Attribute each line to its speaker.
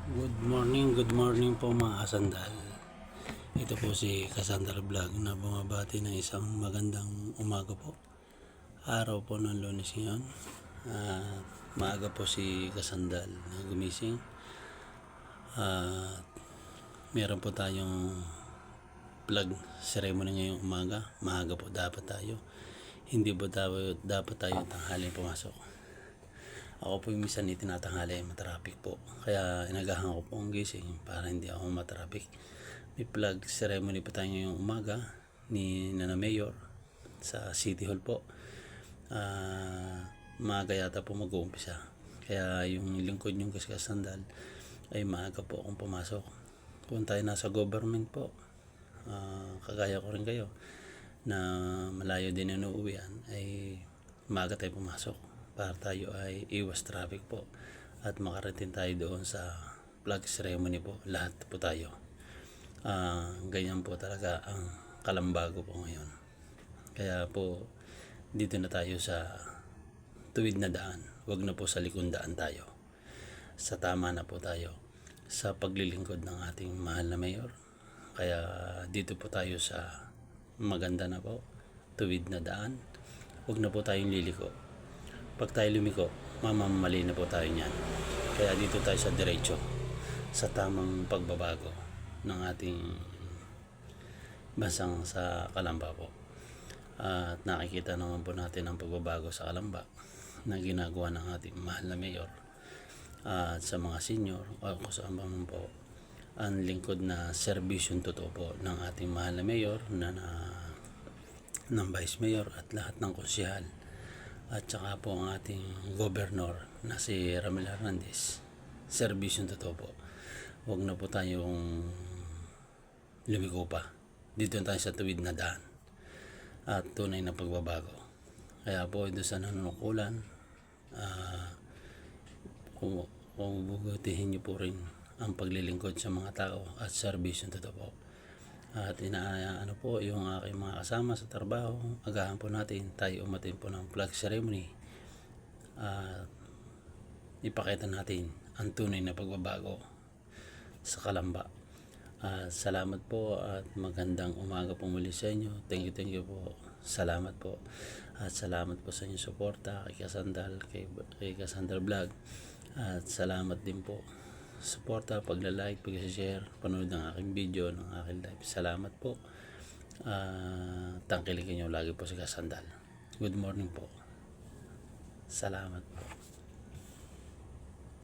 Speaker 1: Good morning po mga kasandal. Ito po si Kasandal Vlog na bumabati ng isang magandang umaga po. Araw po ng Lunes ngayon. Maaga po si Kasandal na gumising. Meron po tayong vlog ceremony ngayong umaga. Maaga po dapat tayo. Hindi po dapat tayo tanghaling pumasok. Ako po yung minsan tinatanghali, matraffic po. Kaya inagahan ko po ang gising para hindi ako matraffic. May flag ceremony po tayo ngayong umaga ni Nana Mayor sa City Hall po. Maaga yata po mag-uumpisa. Kaya yung lingkod yung Kasandal ay maaga po akong pumasok. Kung tayo nasa government po, kagaya ko rin kayo na malayo din ang uuwian, ay maaga tayo pumasok para tayo ay iwas traffic po at makarating tayo doon sa flag ceremony po. Lahat po tayo ganyan po talaga ang Kalambago po ngayon. Kaya po dito na tayo sa tuwid na daan, wag na po sa likod daan tayo, sa tama na po tayo sa paglilingkod ng ating mahal na mayor. Kaya dito po tayo sa maganda na po tuwid na daan, wag na po tayong liliko. Pag tayo lumiko, mamamali na po tayo niyan. Kaya dito tayo sa diretso, sa tamang pagbabago ng ating bansang sa Kalamba po. At nakikita naman po natin ang pagbabago sa Kalamba na ginagawa ng ating mahal na mayor at sa mga senior o kung saan man po ang lingkod na serbisyong totoo po ng ating mahal na mayor ng vice mayor at lahat ng konsehal. At saka po ang ating gobernador na si Ramil Hernandez, serbisyong totoo po. Huwag na po tayong lumiko pa. Dito na tayo sa tuwid na daan at tunay na pagbabago. Kaya po ito sa nanunukulan, kung bubutihin niyo po rin ang paglilingkod sa mga tao at serbisyong totoo po. At inaano po yung aking mga kasama sa trabaho, agahan po natin tayo umatin po ng flag ceremony. Ipakita natin ang tunay na pagbabago sa Kalamba. Salamat po at magandang umaga po muli sa inyo. Thank you po. Salamat po. At salamat po sa inyong suporta kay Kasandal, kay Kasandal Vlog. At salamat din po suporta, pagla-like, pag-share, panood ng aking video, ng aking live. Salamat po. Tangkilikin nyo lagi po si Kasandal. Good morning po. Salamat po.